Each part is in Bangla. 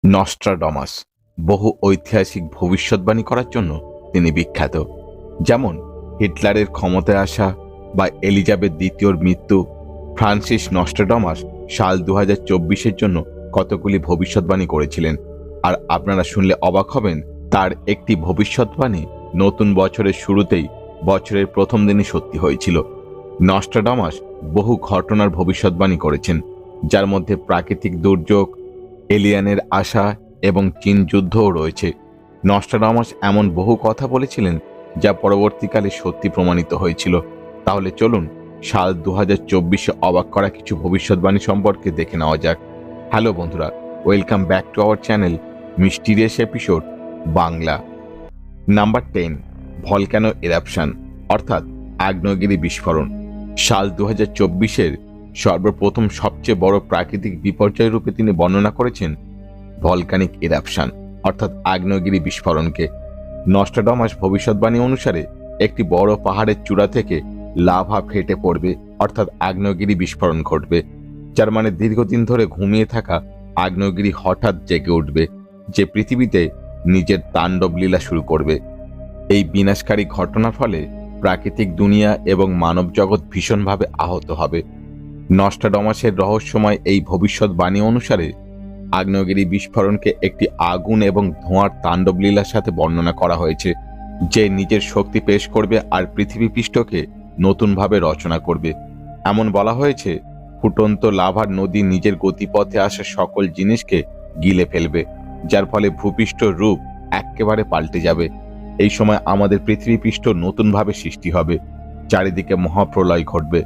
নস্ট্রাডামাস বহু ঐতিহাসিক ভবিষ্যৎবাণী করার জন্য তিনি বিখ্যাত। যেমন হিটলারের ক্ষমতায় আসা বা এলিজাবেথ দ্বিতীয়র মৃত্যু। ফ্রান্সিস নস্ট্রাডামাস সাল 2024-এর জন্য কতগুলি ভবিষ্যৎবাণী করেছিলেন। আর আপনারা শুনলে অবাক হবেন, তার একটি ভবিষ্যৎবাণী নতুন বছরের শুরুতেই বছরের প্রথম দিনই সত্যি হয়েছিল। নস্ট্রাডামাস বহু ঘটনার ভবিষ্যৎবাণী করেছেন, যার মধ্যে প্রাকৃতিক দুর্যোগ, এলিয়ানের আশা এবং চীন যুদ্ধও রয়েছে। নস্ট্রাডামাস এমন বহু কথা বলেছিলেন যা পরবর্তীকালে সত্যি প্রমাণিত হয়েছিল। তাহলে চলুন সাল 2024-এ অবাক করা কিছু ভবিষ্যৎবাণী সম্পর্কে দেখে নেওয়া যাক। হ্যালো বন্ধুরা, welcome back to our channel mysterious episode Bangla. Number 10, volcano eruption অর্থাৎ আগ্নেয়গিরি বিস্ফোরণ। সাল 2024-এর সর্বপ্রথম সবচেয়ে বড় প্রাকৃতিক বিপর্যয় রূপে তিনি বর্ণনা করেছেন ভলকানিক ইরাপশন অর্থাৎ আগ্নেয়গিরি বিস্ফোরণকে। নস্ট্রাডামাস ভবিষ্যৎবাণী অনুসারে একটি বড় পাহাড়ের চূড়া থেকে লাভা ফেটে পড়বে অর্থাৎ আগ্নেয়গিরি বিস্ফোরণ ঘটবে, যার মানে দীর্ঘদিন ধরে ঘুমিয়ে থাকা আগ্নেয়গিরি হঠাৎ জেগে উঠবে, যে পৃথিবীতে নিজের তাণ্ডব লীলা শুরু করবে। এই বিনাশকারী ঘটনার ফলে প্রাকৃতিক দুনিয়া এবং মানব জগৎ ভীষণভাবে আহত হবে। নস্ট্রাডামাসের রহস্যময় এই ভবিষ্যৎবাণী অনুসারে আগ্নেয়গিরি বিস্ফোরণকে একটি আগুন এবং ধোঁয়ার তাণ্ডব লীলার সাথে বর্ণনা করা হয়েছে, যে নিজের শক্তি পেশ করবে আর পৃথিবী পৃষ্ঠকে নতুনভাবে রচনা করবে। এমন বলা হয়েছে, ফুটন্ত লাভার নদী নিজের গতিপথে আসা সকল জিনিসকে গিলে ফেলবে, যার ফলে ভূপৃষ্ঠ রূপ একেবারে পাল্টে যাবে। এই সময় আমাদের পৃথিবী পৃষ্ঠ নতুনভাবে সৃষ্টি হবে, চারিদিকে মহাপ্রলয় ঘটবে।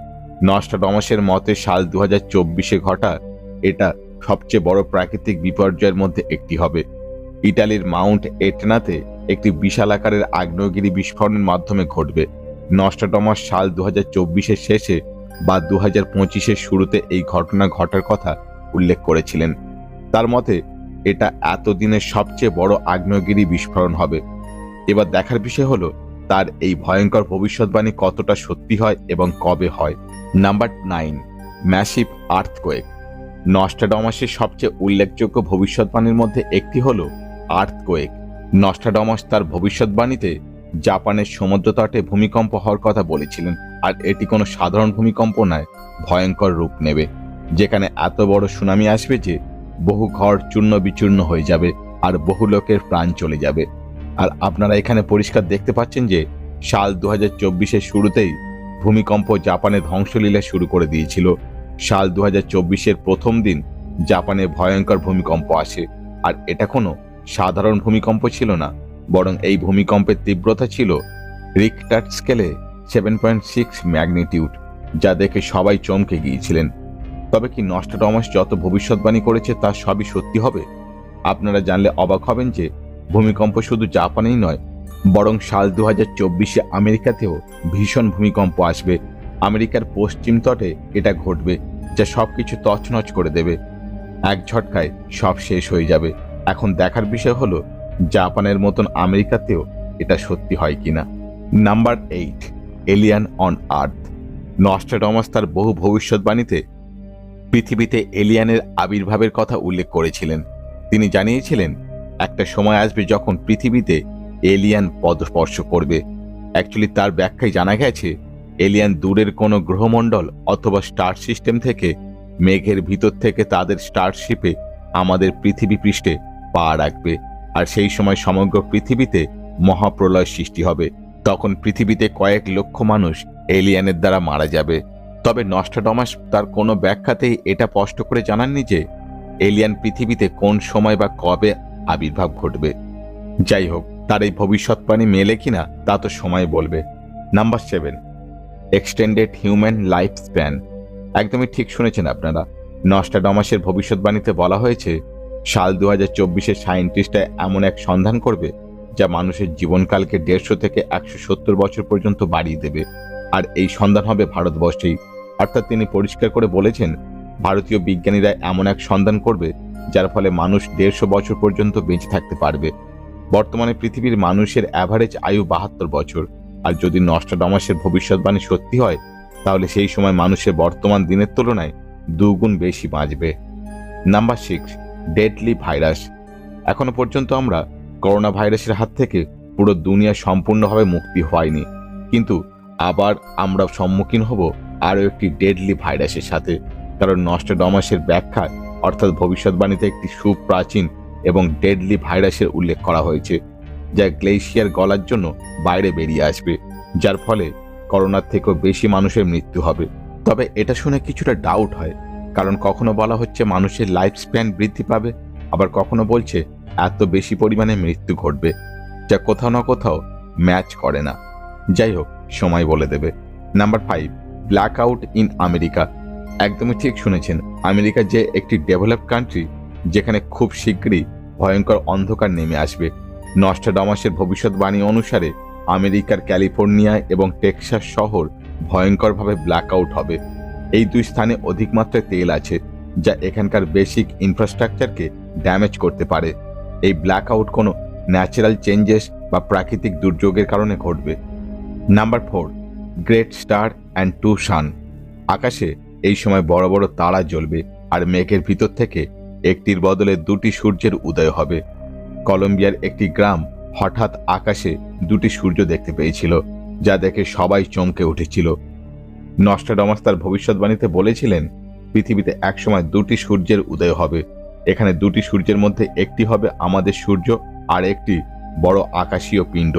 নস্ট্রাডামাসের মতে সাল 2024-এ ঘটা এটা সবচেয়ে বড় প্রাকৃতিক বিপর্যয়ের মধ্যে একটি হবে। ইটালির মাউন্ট এটনাতে একটি বিশাল আকারের আগ্নেয়গিরি বিস্ফোরণের মাধ্যমে ঘটবে। নস্ট্রাডামাস সাল 2024-এর শেষে বা 2025-এর শুরুতে এই ঘটনা ঘটার কথা উল্লেখ করেছিলেন। তার মতে এটা এতদিনের সবচেয়ে বড় আগ্নেয়গিরি বিস্ফোরণ হবে। এবার দেখার বিষয় হলো তার এই ভয়ঙ্কর ভবিষ্যৎবাণী কতটা সত্যি হয় এবং কবে হয়। Number 9, massive earthquake. নস্ট্রাডামাসের সবচেয়ে উল্লেখযোগ্য ভবিষ্যৎবাণীর মধ্যে একটি হল আর্থকোয়েক। নস্ট্রাডামাস তার ভবিষ্যৎবাণীতে জাপানের সমুদ্রতটে ভূমিকম্প হওয়ার কথা বলেছিলেন, আর এটি কোনো সাধারণ ভূমিকম্প নয়, ভয়ঙ্কর রূপ নেবে, যেখানে এত বড় সুনামি আসবে যে বহু ঘর চূর্ণ বিচূর্ণ হয়ে যাবে আর বহু লোকের প্রাণ চলে যাবে। আর আপনারা এখানে পরিষ্কার দেখতে পাচ্ছেন যে সাল 2024-এর শুরুতেই ভূমিকম্প জাপানে ধ্বংসলীলা শুরু করে দিয়েছিল। সাল 2024-এর প্রথম দিন জাপানে ভয়ঙ্কর ভূমিকম্প আসে, আর এটা কোনো সাধারণ ভূমিকম্প ছিল না, বরং এই ভূমিকম্পের তীব্রতা ছিল রিক্টার স্কেলে 7.6 ম্যাগনিটিউড, যা দেখে সবাই চমকে গিয়েছিলেন। তবে কি নস্ট্রাডামাস যত ভবিষ্যৎবাণী করেছে তা সবই সত্যি হবে? আপনারা জানলে অবাক হবেন যে ভূমিকম্প শুধু জাপানেই নয়, বরং সাল 2024-এ আমেরিকাতেও ভীষণ ভূমিকম্প আসবে। আমেরিকার পশ্চিম তটে এটা ঘটবে, যা সবকিছু তছনছ করে দেবে। এক ঝটকায় সব শেষ হয়ে যাবে। এখন দেখার বিষয় হলো জাপানের মতন আমেরিকাতেও এটা সত্যি হয় কিনা। Number 8, alien on Earth. Nostradamus তার বহু ভবিষ্যৎবাণীতে পৃথিবীতে এলিয়ানের আবির্ভাবের কথা উল্লেখ করেছিলেন। তিনি জানিয়েছিলেন একটা সময় আসবে যখন পৃথিবীতে এলিয়ান পদস্পর্শ করবে। অ্যাকচুয়ালি তার ব্যাখ্যায় জানা গেছে এলিয়ান দূরের কোনো গ্রহমণ্ডল অথবা স্টার সিস্টেম থেকে মেঘের ভিতর থেকে তাদের স্টারশিপে আমাদের পৃথিবী পৃষ্ঠে পা রাখবে, আর সেই সময় সমগ্র পৃথিবীতে মহাপ্রলয় সৃষ্টি হবে। তখন পৃথিবীতে কয়েক লক্ষ মানুষ এলিয়ানের দ্বারা মারা যাবে। তবে নস্ট্রাডামাস তার কোনো ব্যাখ্যাতেই এটা স্পষ্ট করে জানাননি যে এলিয়ান পৃথিবীতে কোন সময় বা কবে আবির্ভাব ঘটবে। যাই হোক, তার এই ভবিষ্যৎবাণী মেলে কিনা তা তো সময় বলবে। Number 7, extended human life span. একদমই ঠিক শুনেছেন আপনারা। নস্ট্রাডামাসের ভবিষ্যৎবাণীতে বলা হয়েছে সাল 2024-এ সায়েন্টিস্টরা এমন এক সন্ধান করবে যা মানুষের জীবনকালকে 150 থেকে 170 বছর পর্যন্ত বাড়িয়ে দেবে, আর এই সন্ধান হবে ভারতবর্ষেই। অর্থাৎ তিনি পরিষ্কার করে বলেছেন ভারতীয় বিজ্ঞানীরা এমন এক সন্ধান করবে যার ফলে মানুষ 150 বছর পর্যন্ত বেঁচে থাকতে পারবে। বর্তমানে পৃথিবীর মানুষের অ্যাভারেজ আয়ু 72 বছর, আর যদি নস্ট্রাডামাসের ভবিষ্যৎবাণী সত্যি হয় তাহলে সেই সময় মানুষের বর্তমান দিনের তুলনায় 2 গুণ বেশি বাঁচবে। Number 6, deadly virus. এখনো পর্যন্ত আমরা করোনা ভাইরাসের হাত থেকে পুরো দুনিয়া সম্পূর্ণভাবে মুক্তি হয়নি, কিন্তু আবার আমরা সম্মুখীন হব আরও একটি ডেডলি ভাইরাসের সাথে। কারণ নস্ট্রাডামাসের ব্যাখ্যা অর্থাৎ ভবিষ্যৎবাণীতে একটি সুপ্রাচীন এবং ডেডলি ভাইরাসের উল্লেখ করা হয়েছে, যা গ্লেশিয়ার গলার জন্য বাইরে বেরিয়ে আসবে, যার ফলে করোনার থেকেও বেশি মানুষের মৃত্যু হবে। তবে এটা শুনে কিছুটা ডাউট হয়, কারণ কখনো বলা হচ্ছে মানুষের লাইফ স্প্যান বৃদ্ধি পাবে, আবার কখনো বলছে এত বেশি পরিমাণে মৃত্যু ঘটবে, যা কোথাও না কোথাও ম্যাচ করে না। যাই হোক, সময় বলে দেবে। Number 5, black out in America. একদমই ঠিক শুনেছেন, আমেরিকা যে একটি ডেভেলপড কান্ট্রি, যেখানে খুব শীঘ্রই ভয়ঙ্কর অন্ধকার নেমে আসবে। নস্ট্রাডামাসের ভবিষ্যৎবাণী অনুসারে আমেরিকার ক্যালিফোর্নিয়া এবং টেক্সাস শহর ভয়ঙ্করভাবে ব্ল্যাক আউট হবে। এই দুই স্থানে অধিক মাত্রায় তেল আছে, যা এখানকার বেসিক ইনফ্রাস্ট্রাকচারকে ড্যামেজ করতে পারে। এই ব্ল্যাক আউট কোনো ন্যাচারাল চেঞ্জেস বা প্রাকৃতিক দুর্যোগের কারণে ঘটবে। Number 4, great star and two sun. আকাশে এই সময় বড় বড় তারা জ্বলবে, আর মেঘের ভিতর থেকে একটির বদলে দুটি সূর্যের উদয় হবে। কলম্বিয়ার একটি গ্রাম হঠাৎ আকাশে দুটি সূর্য দেখতে পেয়েছিল, যা দেখে সবাই চমকে উঠেছিল। নস্ট্রাডামাস তার ভবিষ্যৎবাণীতে বলেছিলেন পৃথিবীতে একসময় দুটি সূর্যের উদয় হবে। এখানে দুটি সূর্যের মধ্যে একটি হবে আমাদের সূর্য, আর একটি বড় আকাশীয় পিণ্ড,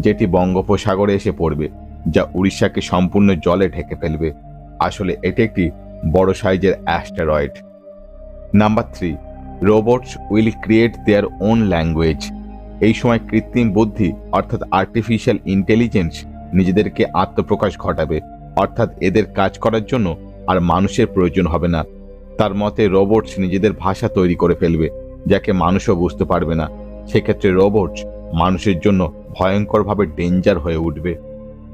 যেটি বঙ্গোপসাগরে এসে পড়বে, যা উড়িষ্যাকে সম্পূর্ণ জলে ঢেকে ফেলবে। আসলে এটি একটি বড় সাইজের asteroid. Number 3, robots will create their own language. এই সময় কৃত্রিম বুদ্ধি অর্থাৎ আর্টিফিশিয়াল ইন্টেলিজেন্স নিজেদেরকে আত্মপ্রকাশ ঘটাবে, অর্থাৎ এদের কাজ করার জন্য আর মানুষের প্রয়োজন হবে না। তার মতে রোবটস নিজেদের ভাষা তৈরি করে ফেলবে, যাকে মানুষও বুঝতে পারবে না। সেক্ষেত্রে রোবটস মানুষের জন্য ভয়ঙ্করভাবে ডেঞ্জার হয়ে উঠবে।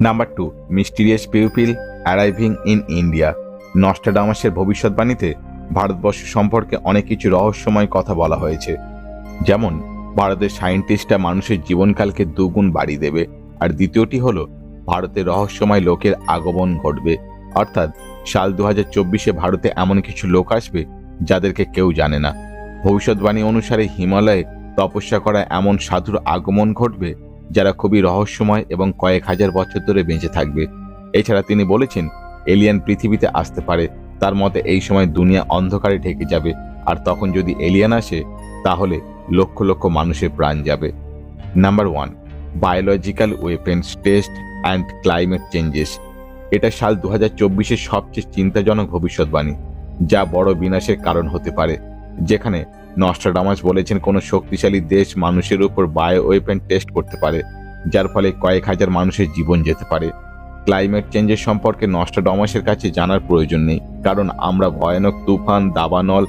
Number 2, mysterious people arriving in India. নস্ট্রাডামাসের ভবিষ্যৎবাণীতে ভারতবর্ষ সম্পর্কে অনেক কিছু রহস্যময় কথা বলা হয়েছে, যেমন ভারতের সায়েন্টিস্টরা মানুষের জীবনকালকে দুগুণ বাড়িয়ে দেবে, আর দ্বিতীয়টি হলো ভারতের রহস্যময় লোকের আগমন ঘটবে, অর্থাৎ সাল 2024-এ ভারতে এমন কিছু লোক আসবে যাদেরকে কেউ জানে না। ভবিষ্যৎবাণী অনুসারে হিমালয়ে তপস্যা করা এমন সাধুর আগমন ঘটবে যারা খুবই রহস্যময় এবং কয়েক হাজার বছর ধরে বেঁচে থাকবে। এছাড়া তিনি বলেছেন এলিয়ান পৃথিবীতে আসতে পারে। তার মতে এই সময় দুনিয়া অন্ধকারে ঢেকে যাবে, আর তখন যদি এলিয়ান আসে তাহলে লক্ষ লক্ষ মানুষের প্রাণ যাবে। Number 1, biological weapons test and climate changes. এটা সাল 2024-এর সবচেয়ে চিন্তাজনক ভবিষ্যৎবাণী, যা বড় বিনাশের কারণ হতে পারে। যেখানে নস্ট্রাডামাস বলেছেন কোনো শক্তিশালী দেশ মানুষের উপর বায়ো ওয়েপেন টেস্ট করতে পারে, যার ফলে কয়েক হাজার মানুষের জীবন যেতে পারে। ক্লাইমেট চেঞ্জের সম্পর্কে নস্ট্রাডামাসের কাছে জানার প্রয়োজন নেই, কারণ আমরা ভয়ানক তুফান, দাবানল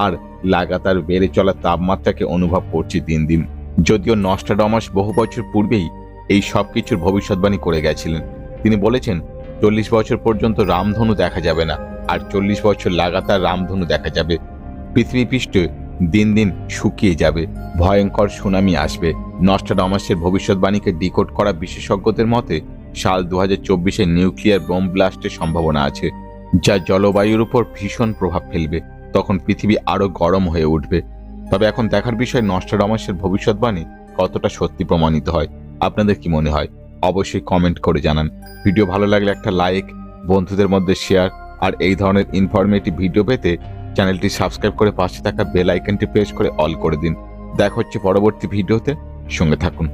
আর লাগাতার বেড়ে চলা তাপমাত্রাকে অনুভব করছি দিন দিন। যদিও নস্ট্রাডামাস বহু বছর পূর্বেই এই সব কিছুর ভবিষ্যৎবাণী করে গেছিলেন। তিনি বলেছেন 40 বছর পর্যন্ত রামধনু দেখা যাবে না, আর 40 বছর লাগাতার রামধনু দেখা যাবে। পৃথিবী পৃষ্ঠ দিন দিন শুকিয়ে যাবে, ভয়ঙ্কর সুনামি আসবে। নস্ট্রাডামাসের ভবিষ্যৎবাণীকে ডিকোড করা বিশেষজ্ঞদের মতে সাল 2024-এ নিউক্লিয়ার বোম ব্লাস্টের সম্ভাবনা আছে, যা জলবায়ুর উপর ভীষণ প্রভাব ফেলবে। তখন পৃথিবী আরো গরম হয়ে উঠবে। তবে এখন দেখার বিষয় নস্ট্রাডামাসের ভবিষ্যৎবাণী কতটা সত্যি প্রমাণিত হয়। আপনাদের কি মনে হয়? অবশ্যই কমেন্ট করে জানান। ভিডিও ভালো লাগলে একটা লাইক, বন্ধুদের মধ্যে শেয়ার, আর এই ধরনের ইনফরমেটিভ ভিডিও পেতে চ্যানেলটি সাবস্ক্রাইব করে পাশে থাকা বেল আইকনটি প্রেস করে অল করে দিন। দেখা হচ্ছে পরবর্তী ভিডিওতে, সঙ্গে থাকুন।